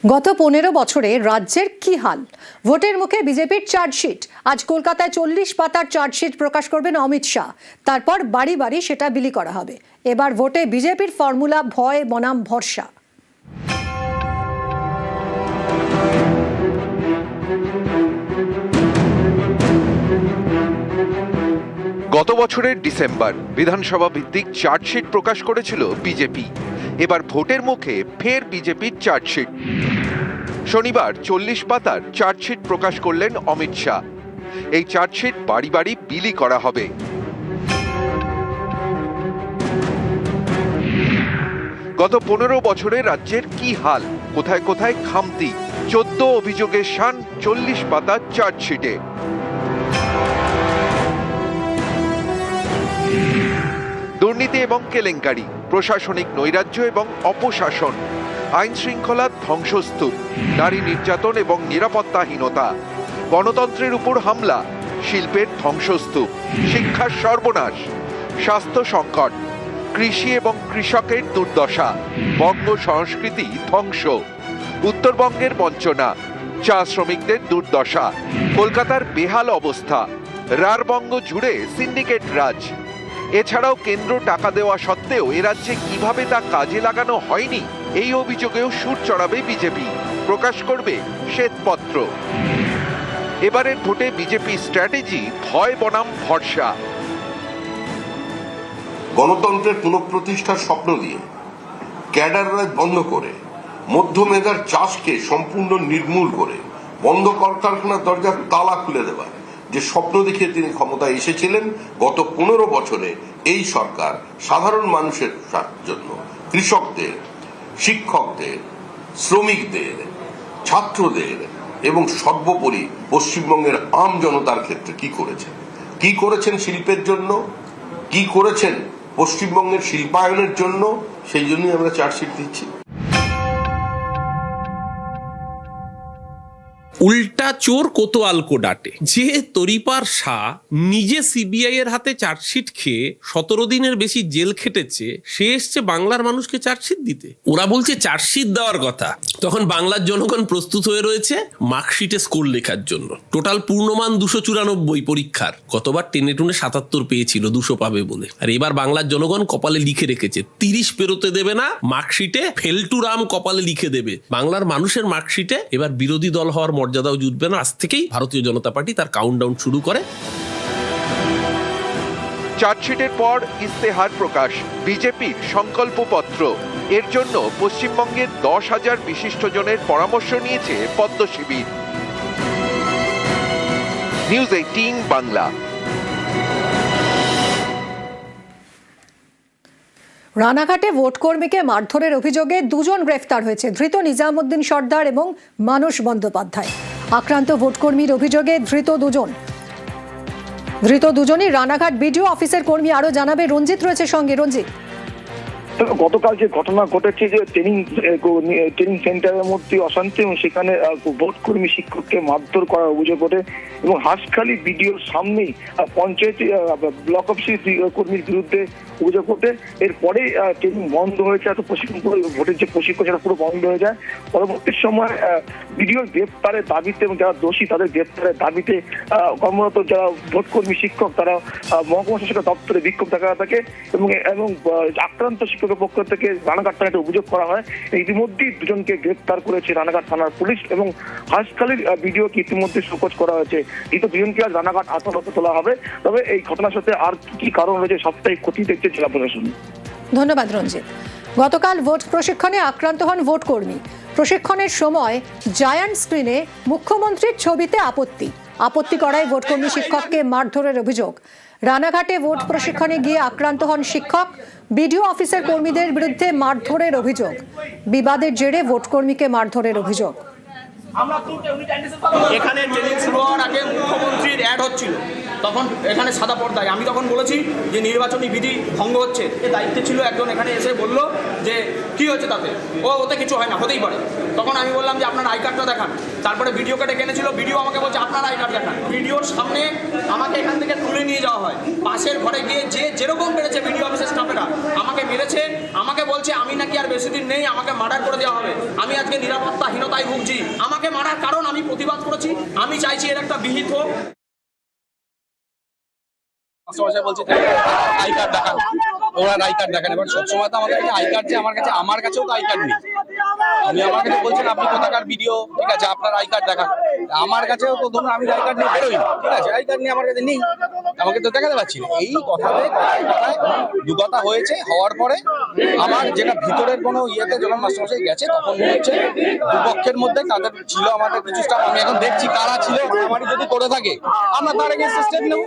গত 15 বছরে রাজ্যের কি হাল? ভোটের মুখে বিজেপির চার্জশিট। আজ কলকাতায় 40 পাতার চার্জশিট প্রকাশ করবেন অমিত শাহ। তারপর বাড়ি বাড়ি সেটা বিলি করা হবে। এবার ভোটে বিজেপির ফর্মুলা ভয় বনাম ভরসা। গত বছরের ডিসেম্বর বিধানসভা ভিত্তিক চার্জশিট প্রকাশ করেছিল বিজেপি। এবার ভোটের মুখে ফের বিজেপির চার্জশিট। শনিবার 40 পাতার চার্জশিট প্রকাশ করলেন অমিত শাহ। এই চার্জশিট বাড়ি বাড়ি বিলি করা হবে। গত 15 বছরে রাজ্যের কি হাল, কোথায় কোথায় খামতি, 14 অভিযোগের শান 40 পাতার চার্জশিটে। দুর্নীতি এবং কেলেঙ্কারি, প্রশাসনিক নৈরাজ্য এবং অপশাসন, আইন শৃঙ্খলার ধ্বংসস্তূপ, নারী নির্যাতন এবং নিরাপত্তাহীনতা, গণতন্ত্রের উপর হামলা, শিল্পের ধ্বংসস্তূপ, শিক্ষার সর্বনাশ, স্বাস্থ্য সংকট, কৃষি এবং কৃষকের দুর্দশা, বঙ্গ সংস্কৃতি ধ্বংস, উত্তরবঙ্গের বঞ্চনা, চা শ্রমিকদের দুর্দশা, কলকাতার বেহাল অবস্থা, রাঢ়বঙ্গ জুড়ে সিন্ডিকেট রাজ। এছাড়াও কেন্দ্র টাকা দেওয়া সত্ত্বেও এ রাজ্যে কিভাবে তা কাজে লাগানো হয়নি, এই অভিযোগেও সুর চড়াবে বিজেপি, প্রকাশ করবে শ্বেতপত্র। এবারের ভোটে বিজেপি স্ট্র্যাটেজি ভয় বনাম ভরসা। গণতন্ত্রের পুনঃপ্রতিষ্ঠার স্বপ্ন দিয়ে ক্যাডার রাজ বন্ধ করে, মধ্যমেধার চাষকে সম্পূর্ণ নির্মূল করে, বন্ধ কলকারখানার দরজার তালা খুলে দেওয়া যে স্বপ্ন দেখিয়ে তিনি ক্ষমতায় এসেছিলেন, গত 15 বছরে এই সরকার সাধারণ মানুষের জন্য, কৃষকদের, শিক্ষকদের, শ্রমিকদের, ছাত্রদের এবং সর্বোপরি পশ্চিমবঙ্গের আম জনতার ক্ষেত্রে কি করেছেন? কি করেছেন শিল্পের জন্য, কি করেছেন পশ্চিমবঙ্গের শিল্পায়নের জন্য, সেই জন্যই আমরা চার্জশিট দিচ্ছি। উল্টা চোর কোতোয়ালকো ডাটে। যে তরিপার শাহ নিজে সিবিআই এর হাতে চার্জশিট খেয়ে 17 দিনের বেশি জেল খেটেছে, সে এসছে বাংলার মানুষকে চার্জশিট দিতে। ওরা বলছে চার্জশিট দেওয়ার কথা, তখন বাংলার জনগণ প্রস্তুত হয়ে রয়েছে মার্কশিটে স্কোর লেখার জন্য। টোটাল পূর্ণমান 294 পরীক্ষার, গতবার টেনে টুনে 77 পেয়েছিল 200 পাবে বলে। আর এবার বাংলার জনগণ কপালে লিখে রেখেছে 30 পেরোতে দেবে না, মার্কশিটে ফেলটু রাম কপালে লিখে দেবে। বাংলার মানুষের মার্কশিটে এবার বিরোধী দল হওয়ার মর্যাদাও জুটবে না। আজ থেকেই ভারতীয় জনতা পার্টি তার কাউন্টডাউন শুরু করে। চার্জশিটের পর ইস্তেহার প্রকাশ, বিজেপির সংকল্পপত্র। এর জন্য পশ্চিমবঙ্গের 10,000 বিশিষ্টজনের পরামর্শ নিয়েছে পদ্ম শিবির। নিউজ 18 বাংলা। রানাঘাটে ভোটকর্মীকে মারধরের অভিযোগে 2 জন গ্রেফতার হয়েছে। ধৃত নিজামুদ্দিন সর্দার এবং মানস বন্দ্যোপাধ্যায়। আক্রান্ত ভোটকর্মীর অভিযোগে ধৃত দুজনই রানাঘাট বিডিও অফিসের কর্মী। আরো জানাবে রঞ্জিত, রয়েছে সঙ্গে। রঞ্জিত, গতকাল যে ঘটনা ঘটেছে, যে ট্রেনিং সেন্টারের মধ্যে অশান্তি এবং সেখানে ভোটকর্মী শিক্ষককে মারধর করার অভিযোগ ওঠে এবং হাঁসখালি বিডিওর সামনেই পঞ্চায়েত ব্লক অফিসের কর্মীর বিরুদ্ধে অভিযোগ ওঠে। এরপরে ট্রেনিং বন্ধ হয়েছে, এত প্রশিক্ষণ, ভোটের যে প্রশিক্ষণ সেটা পুরো বন্ধ হয়ে যায়। পরবর্তী সময় বিডিওর গ্রেপ্তারের দাবিতে এবং যারা দোষী তাদের গ্রেপ্তারের দাবিতে কর্মরত যারা ভোটকর্মী শিক্ষক তারা মহকুমা শাসকের দপ্তরে বিক্ষোভ দেখা থাকে এবং আক্রান্ত শিক্ষকের পক্ষ থেকে রানাঘাট থানায় অভিযোগ করা হয়। ইতিমধ্যেই 2 জনকে গ্রেপ্তার করেছে রানাঘাট থানার পুলিশ এবং হাঁসখালির বিডিওকে ইতিমধ্যে শোকজ করা হয়েছে। এই তো 2 জনকে আজ রানাঘাট আদালতে তোলা হবে। তবে এই ঘটনার সাথে আর কি কারণ রয়েছে সবটাই ক্ষতি দেখছে জেলা প্রশাসন। ধন্যবাদ রঞ্জিত। গতকাল ভোট প্রশিক্ষণে আক্রান্ত হন ভোটকর্মী। প্রশিক্ষণের সময় জায়ান্ট স্ক্রিনে মুখ্যমন্ত্রীর ছবিতে আপত্তি করায় ভোটকর্মী শিক্ষককে মারধরের অভিযোগ। রানাঘাটে ভোট প্রশিক্ষণে গিয়ে আক্রান্ত হন শিক্ষক। বিডিও অফিসের কর্মীদের বিরুদ্ধে মারধরের অভিযোগ। বিবাদের জেরে ভোটকর্মীকে মারধরের অভিযোগ। এখানে ট্রেনিং শুরু হওয়ার আগে মুখ্যমন্ত্রীর অ্যাড হচ্ছিল, তখন এখানে সাদা পর্দায় আমি তখন বলেছি যে নির্বাচনী বিধি ভঙ্গ হচ্ছে। এর দায়িত্বে ছিল একজন, এখানে এসে বলল যে কি হয়েছে তাতে, ওতে কিছু হয় না, হতেই পারে। তখন আমি বললাম যে আপনার আই কার্ডটা দেখান। তারপরে ভিডিওকে ডেকে এনেছিল, ভিডিও আমাকে বলছে আপনার আই কার্ড দেখান। ভিডিওর সামনে আমাকে এখান থেকে তুলে নিয়ে যাওয়া হয়, পাশের ঘরে গিয়ে যে যেরকম পেরেছে ভিডিও অফিসের স্টাফেরা আমাকে মেরেছে, আমাকে বলছে আমি নাকি আর বেশি দিন নেই, আমাকে মার্ডার করে দেওয়া হবে, আমি আজকে নিরাপত্তাহীনতায় ভুগছি। আমাকে মারার কারণ আমি প্রতিবাদ করেছি, আমি চাইছি এর একটা বিহিত হোক। বলছে আই কার্ড দেখান, ওরা আই কার্ড দেখান। এবার সবসময় তো আমাদের কাছে আই কার্ড যে আমার কাছেও তো আই কার্ড নেই। আমার কাছে বলছেন আপনি কোথাকার ভিডিও, ঠিক আছে আপনার আই কার্ড দেখান। আমার কাছেও তো ধরুন আমি আই কার্ড নিয়ে বেরোই, ঠিক আছে আই কার্ড নিয়ে আমার কাছে নেই, আমাকে তো দেখাতে পারছি না। এই কথাতে কথায় দু কথা হয়েছে, হওয়ার পরে আমার যেটা ভিতরের কোনো ইয়েতে যখন মাস্টারমশাই গেছে তখন মনে হচ্ছে দুপক্ষের মধ্যে তাদের ছিল আমাদের কিছু স্টাফ, আমি এখন দেখছি কারা ছিল, আমারই যদি করে থাকে আমরা তার আগে সিস্টেম নেব।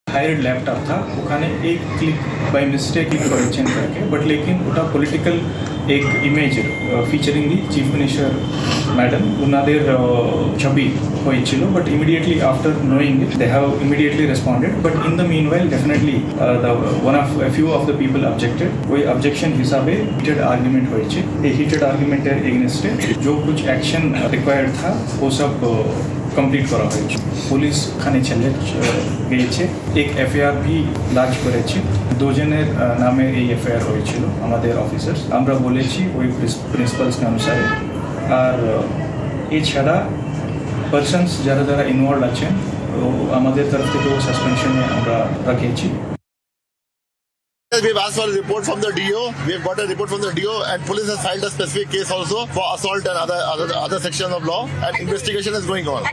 हायर्ड लैपटॉप था, ওখানে एक क्लिक बाय मिस्टेक क्लिक करेছেন करके, बट लेकिन ওটা পলিটিক্যাল एक image featuring the chief minister madam, ওনাদের ছবি হয়েছিল। But immediately after knowing it they have immediately responded, but in the meanwhile definitely one of few of the people objected. ওই objection হিসাবে হিটেড আর্গুমেন্ট হয়েছে। এই heated আর্গুমেন্টের এগেনস্টে जो कुछ एक्शन रिक्वायर्ड था वो सब কমপ্লিট করা হয়েছে। পুলিশ ওখানে গিয়েছে, এক এফআইআর ভি লাঞ্চ করেছে, দুজনের নামে এই এফআইআর হয়েছিল আমাদের অফিসার্স। আমরা বলেছি ওই প্রিন্সিপালস অনুসারে। আর এছাড়া পার্সনস যারা যারা ইনভলভ আছেন আমাদের তরফ থেকেও সাসপেনশনে আমরা রেখেছি। We've asked for a report from the DO. We've got a report from the DO, and police has filed a specific case also for assault and other sections of law, and investigation is going on.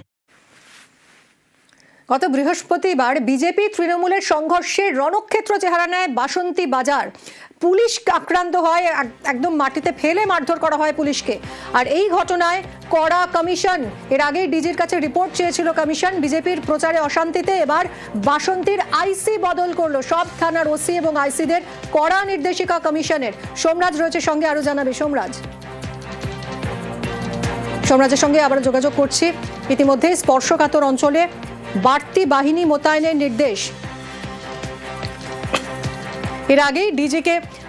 গত বৃহস্পতিবার BJP তৃণমূলের সংঘর্ষে রণক্ষেত্র চেহারা নেয় বাসন্তী বাজার। Police আক্রান্ত হয়, একদম মাটিতে ফেলে মারধর করা হয় পুলিশকে। আর এই ঘটনায় কড়া কমিশন, এর আগে ডিজির কাছে রিপোর্ট চেয়েছিল কমিশন। বিজেপির প্রচারে অশান্তিতে এবার বাসন্তীর আইসি বদল করলো। সব থানার ওসি এবং আইসিদের কড়া নির্দেশিকা কমিশনের। সোমরাজ রয়েছে সঙ্গে, আরো জানাবে সোমরাজ। সোমরাজের সঙ্গে আবার যোগাযোগ করছি। ইতিমধ্যে স্পর্শকাতর অঞ্চলে বাড়তি বাহিনী মোতায়েনের নির্দেশ। এর আগেই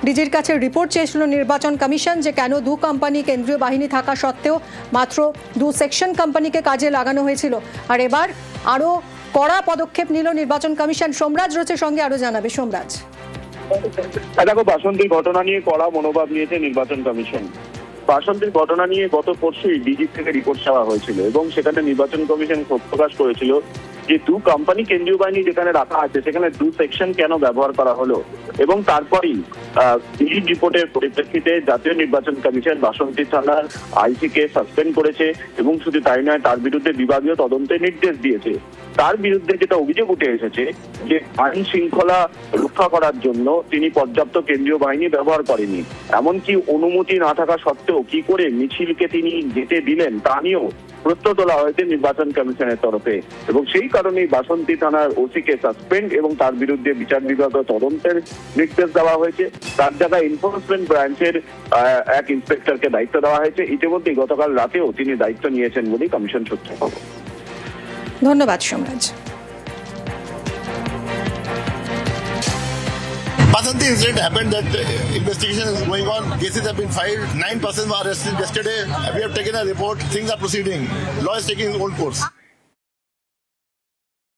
ডিজির কাছে রিপোর্ট চেয়েছিল নির্বাচন কমিশন যে কেন দু কোম্পানি কেন্দ্রীয় বাহিনী থাকা সত্ত্বেও মাত্র দু সেকশন কোম্পানিকে কাজে লাগানো হয়েছিল। আর এবার আরো কড়া পদক্ষেপ নিল নির্বাচন কমিশন। সোমরাজ রয়েছে সঙ্গে, আরো জানাবে সোমরাজ। দেখো, বাসন্তীর ঘটনা নিয়ে কড়া মনোভাব নিয়েছে নির্বাচন কমিশন। বাসন্তীর ঘটনা নিয়ে গত পরশুই ডিজি থেকে রিপোর্ট চাওয়া হয়েছিল এবং সেখানে নির্বাচন কমিশন ক্ষোভ প্রকাশ করেছিল যে দু কোম্পানি কেন্দ্রীয় বাহিনী যেখানে রাখা আছে সেখানে দু সেকশন কেন ব্যবহার করা হলো। এবং তারপরেই ডিজি রিপোর্টের পরিপ্রেক্ষিতে জাতীয় নির্বাচন কমিশন বাসন্তী থানার আইসিকে সাসপেন্ড করেছে এবং শুধু তাই নয়, তার বিরুদ্ধে বিভাগীয় তদন্তের নির্দেশ দিয়েছে। তার বিরুদ্ধে যেটা অভিযোগ উঠে এসেছে যে আইন শৃঙ্খলা রক্ষা করার জন্য তিনি পর্যাপ্ত কেন্দ্রীয় বাহিনী ব্যবহার করেনি, এমনকি অনুমতি না থাকা সত্ত্বেও কি করে মিছিলকে তিনি যেতে দিলেন তা নিয়েও প্রশ্ন তোলা হয়েছে নির্বাচন কমিশনের তরফে। এবং সেই কারণেই বাসন্তী থানার ওসিকে সাসপেন্ড এবং তার বিরুদ্ধে বিচার বিভাগীয় তদন্তের নির্দেশ দেওয়া হয়েছে। তার জায়গায় এনফোর্সমেন্ট ব্রাঞ্চের এক ইন্সপেক্টরকে দায়িত্ব দেওয়া হয়েছে। ইতিমধ্যেই গতকাল রাতেও তিনি দায়িত্ব নিয়েছেন বলেই কমিশন সূত্রে খবর। ধন্যবাদ Somraj. Basanti incident happened, that investigation is going on, cases have been filed, 9 persons were arrested yesterday, we have taken a report, things are proceeding, law is taking its own course.